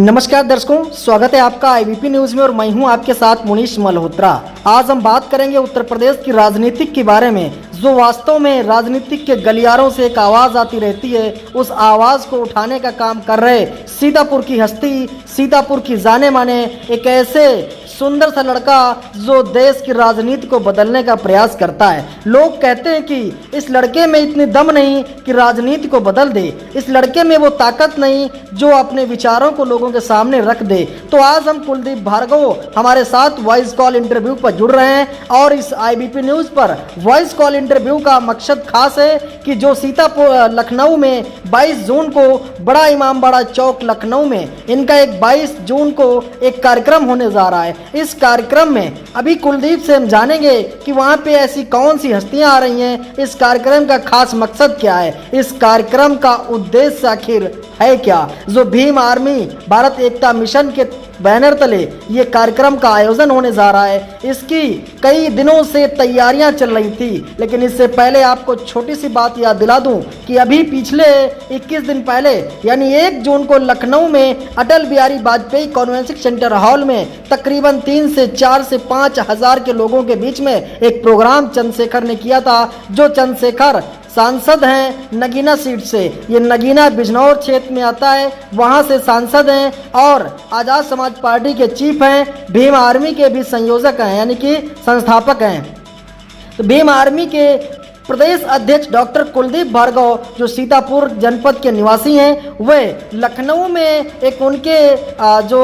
नमस्कार दर्शकों, स्वागत है आपका आईबीपी न्यूज में और मैं हूं आपके साथ मुनीश मल्होत्रा। आज हम बात करेंगे उत्तर प्रदेश की राजनीतिक के बारे में, जो वास्तव में राजनीतिक के गलियारों से एक आवाज आती रहती है। उस आवाज को उठाने का काम कर रहे सीतापुर की हस्ती, सीतापुर की जाने माने एक ऐसे सुंदर सा लड़का जो देश की राजनीति को बदलने का प्रयास करता है। लोग कहते हैं कि इस लड़के में इतनी दम नहीं कि राजनीति को बदल दे, इस लड़के में वो ताकत नहीं जो अपने विचारों को लोगों के सामने रख दे। तो आज हम कुलदीप भार्गव हमारे साथ वॉइस कॉल इंटरव्यू पर जुड़ रहे हैं और इस आईबीपी न्यूज पर वॉइस कॉल इंटरव्यू का मकसद खास है कि जो सीतापुर लखनऊ में 22 जून को बड़ा इमामबाड़ा चौक लखनऊ में इनका एक 22 जून को एक कार्यक्रम होने जा रहा है। इस कार्यक्रम में अभी कुलदीप से हम जानेंगे कि वहां पे ऐसी कौन सी हस्तियां आ रही हैं, इस कार्यक्रम का खास मकसद क्या है, इस कार्यक्रम का उद्देश्य आखिर है क्या। जो भीम आर्मी भारत एकता मिशन के बैनर तले ये कार्यक्रम का आयोजन होने जा रहा है, इसकी कई दिनों से तैयारियां चल रही थी। लेकिन इससे पहले आपको छोटी सी बात याद दिला दूं कि अभी पिछले 21 दिन पहले यानी 1 जून को लखनऊ में Atal Bihari Vajpayee convention centre hall में तकरीबन 3 से 4 से 5 हजार के लोगों के बीच में एक प्रोग्राम चंद्रशेखर ने किया था। जो चंद्रशेखर सांसद हैं नगीना सीट से, ये नगीना बिजनौर क्षेत्र में आता है, वहां से सांसद हैं और आज़ाद समाज पार्टी के चीफ हैं, भीम आर्मी के भी संयोजक हैं यानी कि संस्थापक हैं। तो भीम आर्मी के प्रदेश अध्यक्ष डॉक्टर कुलदीप भार्गव जो सीतापुर जनपद के निवासी हैं, वे लखनऊ में एक उनके जो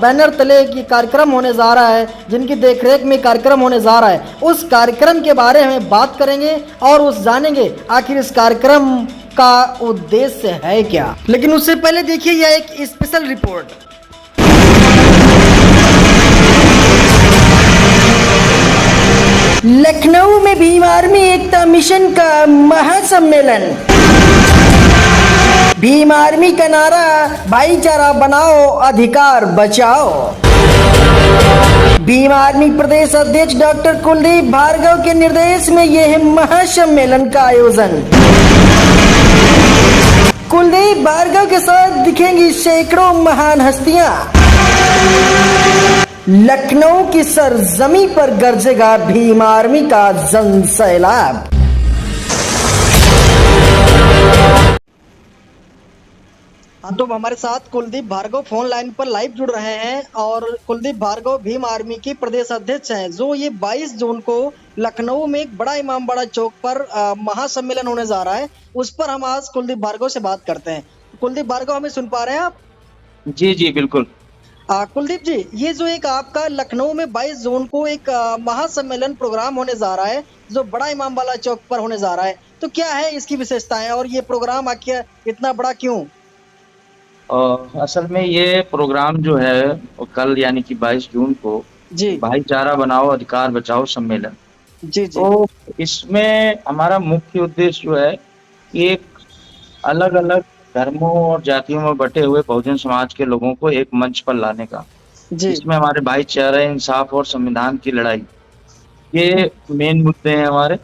बैनर तले की कार्यक्रम होने जा रहा है, जिनकी देखरेख में कार्यक्रम होने जा रहा है, उस कार्यक्रम के बारे में बात करेंगे और उस जानेंगे आखिर इस कार्यक्रम का उद्देश्य है क्या। लेकिन उससे पहले देखिए यह एक स्पेशल रिपोर्ट। लखनऊ में भीम आर्मी एकता मिशन का महासम्मेलन। भीम आर्मी का नारा भाईचारा बनाओ अधिकार बचाओ। भीम आर्मी प्रदेश अध्यक्ष डॉक्टर कुलदीप भार्गव के निर्देश में यह महासम्मेलन का आयोजन। कुलदीप भार्गव के साथ दिखेंगी सैकड़ों महान हस्तियां। लखनऊ की सरजमी पर गरजेगा भीम आर्मी का जन सैलाब। हाँ, तो हमारे साथ कुलदीप भार्गव फोन लाइन पर लाइव जुड़ रहे हैं और कुलदीप भार्गव भीम आर्मी की प्रदेश अध्यक्ष हैं, जो ये 22 जून को लखनऊ में एक बड़ा इमामबाड़ा चौक पर महासम्मेलन होने जा रहा है। उस पर हम आज कुलदीप भार्गव से बात करते हैं। कुलदीप भार्गव, हमें सुन पा रहे हैं आप? जी जी बिल्कुल। कुलदीप जी, ये जो एक आपका लखनऊ में 22 जून को एक महासम्मेलन प्रोग्राम होने जा रहा है, जो बड़ा इमामबाड़ा चौक पर होने जा रहा है, तो क्या है इसकी विशेषताएं और ये प्रोग्राम आखिर इतना बड़ा क्यों? असल में ये प्रोग्राम जो है वो कल यानी कि 22 जून को जी भाईचारा बनाओ अधिकार बचाओ सम्मेलन। जी जी तो इसमें हमारा मुख्य उद्देश्य जो है कि एक अलग अलग धर्मों और जातियों में बटे हुए बहुजन समाज के लोगों को एक मंच पर लाने का, जी इसमें हमारे भाईचारा, इंसाफ और संविधान की लड़ाई, ये मेन मुद्दे हैं हमारे।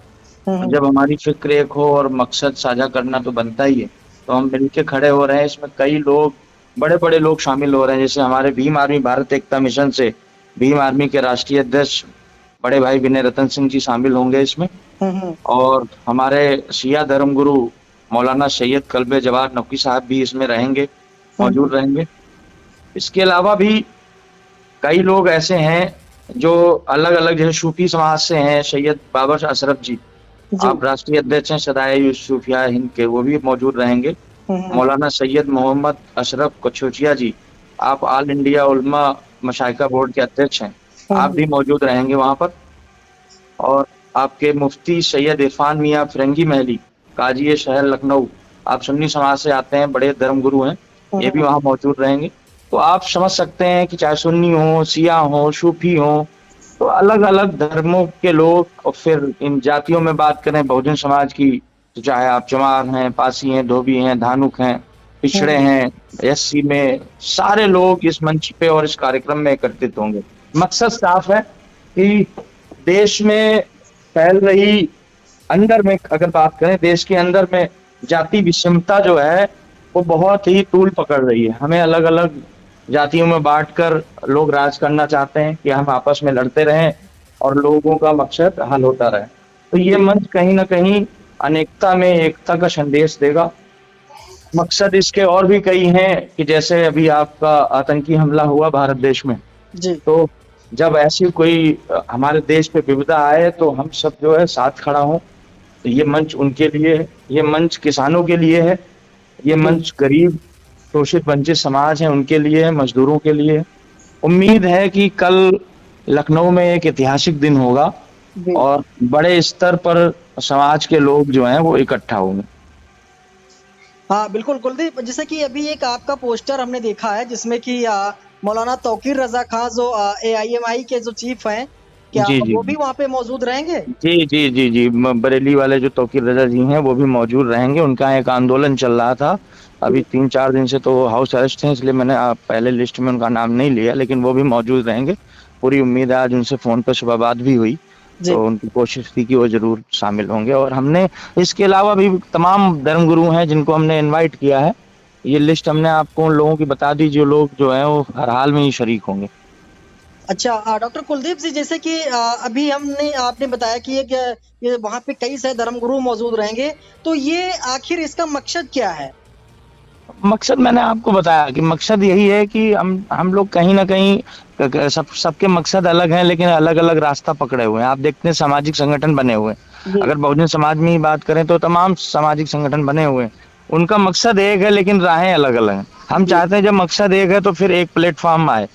जब हमारी फिक्र एक हो और मकसद साझा करना तो बनता ही है, तो हम मिलके खड़े हो रहे हैं। इसमें कई लोग, बड़े बड़े लोग शामिल हो रहे हैं, जैसे हमारे भीम आर्मी भारत एकता मिशन से भीम आर्मी के राष्ट्रीय अध्यक्ष बड़े भाई विनय रतन सिंह जी शामिल होंगे इसमें, और हमारे शिया धर्मगुरु मौलाना सैयद कल्बे जवाहर नकवी साहब भी इसमें रहेंगे, मौजूद रहेंगे। इसके अलावा भी कई लोग ऐसे हैं जो अलग अलग, जैसे सूफी समाज से हैं, सैयद बाबर अशरफ जी, आप राष्ट्रीय अध्यक्ष हैं सदाए सूफिया हिंद के, वो भी मौजूद रहेंगे। मौलाना सैयद मोहम्मद अशरफ कछोचिया जी, आप ऑल इंडिया उलमा मशाइका बोर्ड के अध्यक्ष हैं, आप भी मौजूद रहेंगे वहां पर। और आपके मुफ्ती सैयद इरफान मियाँ फिरंगी महली, काजी शहर लखनऊ, आप सुन्नी समाज से आते हैं, बड़े धर्मगुरु हैं, ये भी वहां मौजूद रहेंगे। तो आप समझ सकते हैं कि चाहे सुन्नी हो, सिया हो, सूफी हो, तो अलग अलग धर्मों के लोग। और फिर इन जातियों में बात करें बहुजन समाज की, तो चाहे आप चमार हैं, पासी हैं, धोबी हैं, धानुक हैं, पिछड़े हैं, एससी में, सारे लोग इस मंच पे और इस कार्यक्रम में एकत्रित होंगे। मकसद साफ है कि देश में फैल रही, अंदर में अगर बात करें, देश के अंदर में जाति विषमता जो है वो बहुत ही तूल पकड़ रही है। हमें अलग अलग जातियों में बांटकर लोग राज करना चाहते हैं कि हम आपस में लड़ते रहें और लोगों का मकसद हल होता रहे। तो ये जी मंच कहीं न कहीं अनेकता में एकता का संदेश देगा। मकसद इसके और भी कई हैं कि जैसे अभी आपका आतंकी हमला हुआ भारत देश में, जी तो जब ऐसी कोई हमारे देश पे विपदा आए तो हम सब जो है साथ खड़ा हों। तो ये मंच उनके लिए है, ये मंच किसानों के लिए है, ये जी मंच गरीब, शोषित वंचित समाज है उनके लिए है, मजदूरों के लिए है। उम्मीद है कि कल लखनऊ में एक ऐतिहासिक दिन होगा जी। और बड़े स्तर पर समाज के लोग जो हैं वो इकट्ठा होंगे। हाँ बिल्कुल कुलदीप, जैसे कि अभी एक आपका पोस्टर हमने देखा है जिसमें कि मौलाना तौकीर रजा खां जो एआईएमआई के जो चीफ हैं, क्या जी, जी, वो भी जी। वहाँ पे मौजूद रहेंगे? जी, जी, जी, जी। बरेली वाले जो तौकीर रज़ा जी हैं, वो भी मौजूद रहेंगे। उनका एक आंदोलन चल रहा था। अभी जी 3-4 दिन से तो वो हाउस अरेस्ट हैं, इसलिए मैंने पहले लिस्ट में उनका नाम नहीं लिया, लेकिन वो भी मौजूद रहेंगे। पूरी उम्मीद है, आज उनसे फ़ोन पे सुबह बात भी हुई, जी। तो उनकी कोशिश थी कि वो ज़रूर शामिल होंगे और हमने इसके अलावा भी तमाम धर्मगुरु हैं, जिनको हमने इनवाइट किया है। ये लिस्ट हमने आपको उन लोगों की बता दी, जो लोग जो हैं, वो हर हाल में ही शरीक होंगे। अच्छा, डॉक्टर कुलदीप जी, जैसे कि अभी हमने आपने बताया कि ये वहाँ पे कई सारे धर्मगुरु मौजूद रहेंगे, तो ये आखिर इसका मकसद क्या है? मकसद मैंने आपको बताया कि मकसद यही है कि हम लोग कहीं न कहीं सबके मकसद अलग हैं, लेकिन अलग-अलग रास्ता पकड़े हुए हैं। आप देखते हैं सामाजिक संगठन बने हुए हैं। जी अगर बहुजन समाज में ही बात करें तो तमाम सामाजिक संगठन बने हुए हैं। उनका मकसद एक है, लेकिन राहें अलग-अलग हैं। हम जी। चाहते हैं जब मकसद एक है तो फिर एक प्लेटफ़ॉर्म आए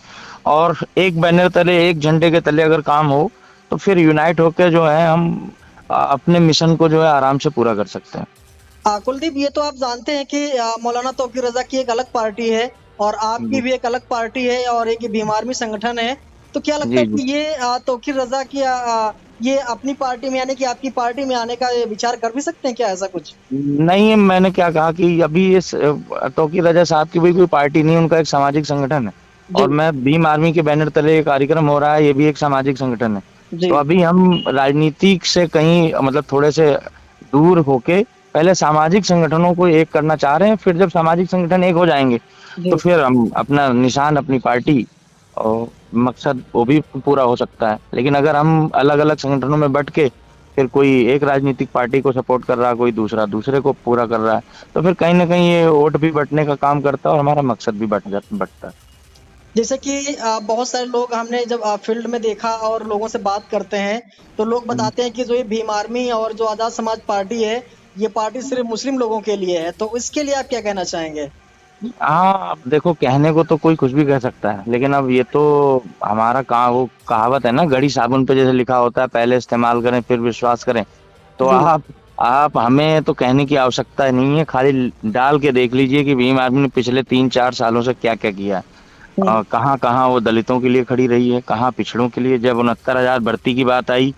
और एक बैनर तले, एक झंडे के तले अगर काम हो, तो फिर यूनाइट होके जो है हम अपने मिशन को जो है आराम से पूरा कर सकते हैं। कुलदीप, ये तो आप जानते हैं कि मौलाना तौकीर रजा की एक अलग पार्टी है और आपकी जी। भी एक अलग पार्टी है और एक भीम आर्मी संगठन है। तो क्या लगता जी, है जी। कि ये तौकीर रजा की ये अपनी पार्टी में यानी कि आपकी पार्टी में आने का ये विचार कर भी सकते हैं क्या ऐसा कुछ? नहीं, मैंने क्या कहा कि अभी इस तौकीर रज़ा साहब की भी कोई पार्टी नहीं है, उनका एक सामाजिक संगठन है जी, और मैं भीम आर्मी के बैनर तले ये कार्यक्रम हो रहा है, ये भी एक सामाजिक संगठन है। जी, तो अभी हम राजनीति से कहीं मतलब थोड़े से दूर होके पहले सामाजिक संगठनों को एक करना चाह रहे हैं, फिर जब सामाजिक संगठन एक हो जाएँगे, तो जी। फिर हम अपना निशान, अपनी पार्टी और मकसद वो भी पूरा हो सकता है। लेकिन अगर हम अलग-अलग संगठनों में बँट के फिर कोई एक राजनीतिक पार्टी को सपोर्ट कर रहा है, कोई दूसरा दूसरे को पूरा कर रहा है, तो फिर कहीं न कहीं ये वोट भी बँटने का काम करता है और हमारा मकसद भी बँटता है। जैसे कि बहुत सारे लोग हमने जब फील्ड में देखा और लोगों से बात करते हैं, तो लोग हुँ। बताते हैं कि जो ये भीम आर्मी और जो आज़ाद समाज पार्टी है, ये पार्टी सिर्फ़ मुस्लिम लोगों के लिए है। तो इसके लिए आप क्या कहना चाहेंगे? हाँ, अब देखो कहने को तो कोई कुछ भी कह सकता है, लेकिन अब ये तो हमारा वो कहावत है ना, घड़ी साबुन पे जैसे लिखा होता है, पहले इस्तेमाल करें फिर विश्वास करें। तो जी। आप हमें तो कहने की आवश्यकता नहीं है, खाली डाल के देख लीजिए कि भीम आर्मी ने पिछले 3-4 सालों से क्या-क्या किया है। हुँ, कहाँ-कहाँ वो दलितों के लिए खड़ी रही है, कहाँ पिछड़ों के लिए। जब 69,000 भर्ती की बात आई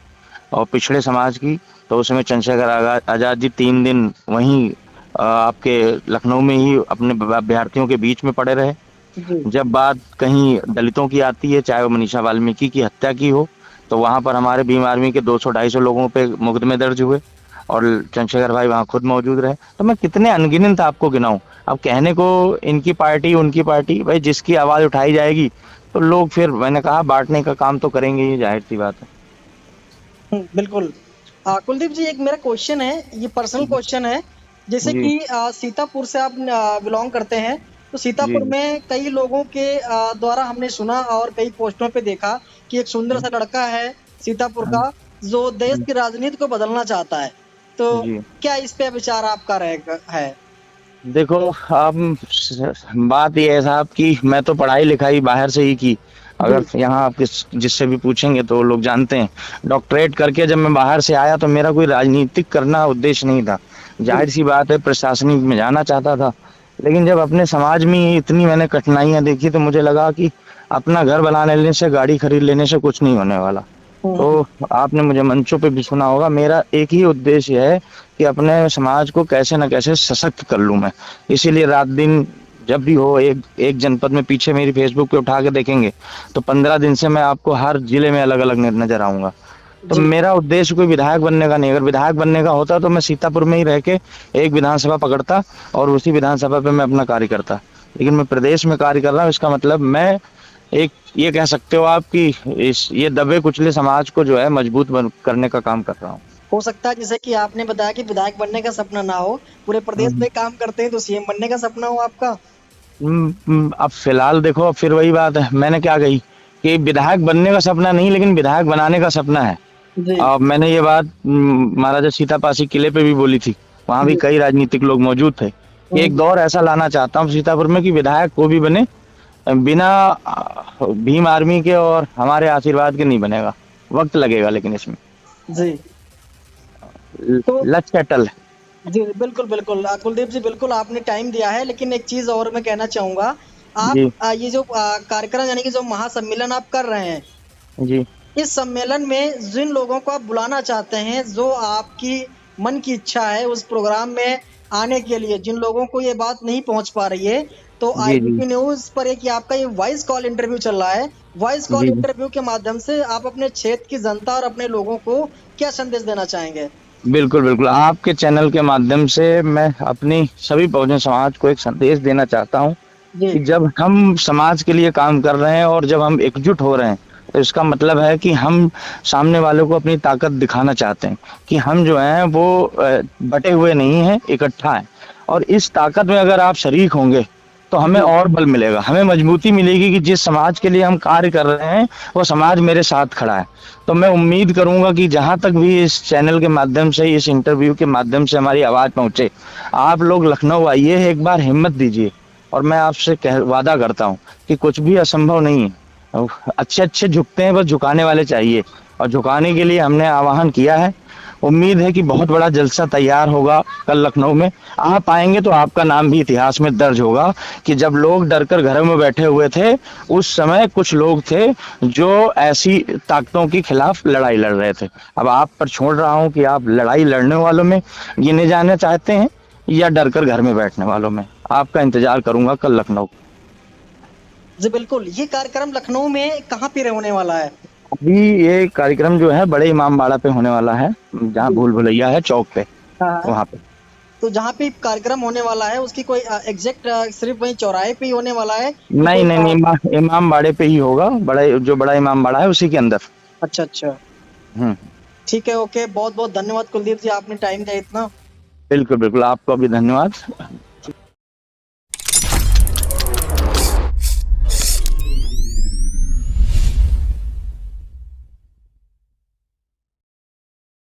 और पिछड़े समाज की, तो उसमें चंद्रशेखर आज़ाद जी 3 दिन वहीं आपके लखनऊ में ही अपने अभ्यर्थियों के बीच में पड़े रहे। जी। जब बात कहीं दलितों की आती है, चाहे वो मनीषा वाल्मीकि की हत्या की हो, तो वहाँ पर हमारे भीम आर्मी के 200-250 लोगों पे मुकदमे दर्ज हुए और चंद्रशेखर भाई वहाँ खुद मौजूद रहे। तो मैं कितने अनगिनत आपको गिनाऊँ। अब कहने को इनकी पार्टी, उनकी पार्टी, भाई जिसकी आवाज़ उठाई जाएगी, तो लोग फिर मैंने कहा बाँटने का काम तो करेंगे ही, ज़ाहिर-सी बात है। बिल्कुल। कुलदीप जी, एक मेरा क्वेश्चन है, ये पर्सनल जी, क्वेश्चन है। जैसे जी, कि सीतापुर से आप बिलॉन्ग करते हैं, तो जी, सीतापुर जी। में कई लोगों के द्वारा हमने सुना और कई पोस्टों पे देखा कि एक सुंदर हुँ, सा लड़का है सीतापुर हुँ, का, जो देश हुँ, की राजनीति को बदलना चाहता है। तो जी। क्या इस पे विचार आपका रहेगा है? देखो, अब बात ये है साहब कि मैं तो पढ़ाई-लिखाई बाहर से ही की। अगर जी, यहाँ आप जिससे भी पूछेंगे तो लोग जानते हैं। डॉक्टरेट करके जब मैं बाहर से आया तो मेरा कोई राजनीतिक करना उद्देश्य नहीं था। जी, ज़ाहिर-सी बात है प्रशासनिक में जाना चाहता था। लेकिन जब अपने समाज में ही इतनी मैंने कठिनाइयाँ देखी तो मुझे लगा कि अपना घर बना लेने से, गाड़ी खरीद लेने से कुछ नहीं होने वाला। हुँ, तो आपने मुझे मंचों पे भी सुना होगा, मेरा एक ही उद्देश्य है कि अपने समाज को कैसे न कैसे सशक्त कर लूँ मैं। इसीलिए रात-दिन जब भी हो एक एक जनपद में पीछे मेरी फ़ेसबुक पे उठा के देखेंगे, तो 15 दिन से मैं आपको हर जिले में अलग-अलग न नज़र आऊँगा। तो जी। मेरा उद्देश्य कोई विधायक बनने का नहीं, अगर विधायक बनने का होता तो मैं सीतापुर में ही रह के एक विधानसभा पकड़ता और उसी विधानसभा पे मैं अपना कार्य करता। लेकिन मैं प्रदेश में कार्य कर रहा हूँ, इसका मतलब मैं एक ये कह सकते हो आप कि इस ये दबे कुचले समाज को जो है मजबूत करने का काम कर रहा हूँ। हो सकता है जैसे कि आपने बताया कि विधायक बनने का सपना ना हो, पूरे प्रदेश में काम करते हैं तो सीएम बनने का सपना हो आपका। अब फिलहाल देखो, अब फिर वही बात है, मैंने क्या कही कि विधायक बनने का सपना नहीं, लेकिन विधायक बनाने का सपना है। जी अब मैंने ये बात महाराजा सीतापासी किले पे भी बोली थी, वहां भी जी। कई राजनीतिक लोग मौजूद थे कि एक दौर ऐसा लाना चाहता हूँ सीतापुर में कि विधायक को भी बने, बिना भीम आर्मी के और हमारे आशीर्वाद के नहीं बनेगा, वक्त लगेगा लेकिन इसमें जी। तो लक्ष्य अटल है। जी, बिल्कुल, बिल्कुल। कुलदीप जी बिल्कुल आपने टाइम दिया है, लेकिन एक चीज़ और मैं कहना चाहूँगा, आप जी ये जो कार्यक्रम यानी कि जो महासम्मेलन आप कर रहे हैं, जी इस सम्मेलन में जिन लोगों को आप बुलाना चाहते हैं, जो आपकी मन की इच्छा है उस प्रोग्राम में आने के लिए, जिन लोगों को ये बात नहीं पहुँच पा रही है, तो जी जी आईबीपी न्यूज़ पर एक ये आपका ये वॉइस कॉल इंटरव्यू चल रहा है। वॉइस कॉल जी जी इंटरव्यू के माध्यम से आप अपने क्षेत्र की जनता और अपने लोगों को क्या संदेश देना चाहेंगे? बिल्कुल बिल्कुल, आपके चैनल के माध्यम से मैं अपनी सभी बहुजन समाज को एक संदेश देना चाहता हूँ जी, कि जब हम समाज के लिए काम कर रहे हैं और जब हम एकजुट हो रहे हैं, तो इसका मतलब है कि हम सामने वालों को अपनी ताकत दिखाना चाहते हैं कि हम जो हैं वो बटे हुए नहीं हैं, इकट्ठा हैं। और इस ताकत में अगर आप शरीक होंगे तो हमें जी, और बल मिलेगा, हमें मजबूती मिलेगी कि जिस समाज के लिए हम कार्य कर रहे हैं वो समाज मेरे साथ खड़ा है। तो मैं उम्मीद करूंगा कि जहां तक भी इस चैनल के माध्यम से, इस इंटरव्यू के माध्यम से हमारी आवाज पहुंचे, आप लोग लखनऊ आइए, एक बार हिम्मत दीजिए, और मैं आपसे वादा करता हूँ कि कुछ भी असंभव नहीं है। अच्छे अच्छे झुकते हैं, बस झुकाने वाले चाहिए, और झुकाने के लिए हमने आह्वान किया है। उम्मीद है कि बहुत बड़ा जलसा तैयार होगा कल लखनऊ में। आप आएंगे तो आपका नाम भी इतिहास में दर्ज होगा कि जब लोग डरकर घरों में बैठे हुए थे, उस समय कुछ लोग थे जो ऐसी ताकतों के खिलाफ लड़ाई लड़ रहे थे। अब आप पर छोड़ रहा हूं कि आप लड़ाई लड़ने वालों में गिने जाना चाहते हैं या डरकर घर में बैठने वालों में। आपका इंतजार करूंगा कल लखनऊ। जी बिल्कुल। ये कार्यक्रम लखनऊ में कहाँ पे होने वाला है? अभी ये कार्यक्रम जो है बड़े इमामबाड़ा पे होने वाला है, जहाँ जी। भूल भुलैया है चौक पे, हाँ, हाँ। वहां पे। तो जहाँ पे कार्यक्रम होने वाला है उसकी कोई एग्ज़ैक्ट सिर्फ़ वहीं चौराहे पे ही होने वाला है कि नहीं कोई नहीं नहीं, इमामबाड़े पे ही होगा, जो बड़ा इमामबाड़ा है उसी के अंदर। अच्छा, अच्छा। हम्म। ठीक है, ओके। बहुत-बहुत धन्यवाद कुलदीप जी, आपने टाइम दिया इतना। बिल्कुल बिल्कुल, आपको भी धन्यवाद।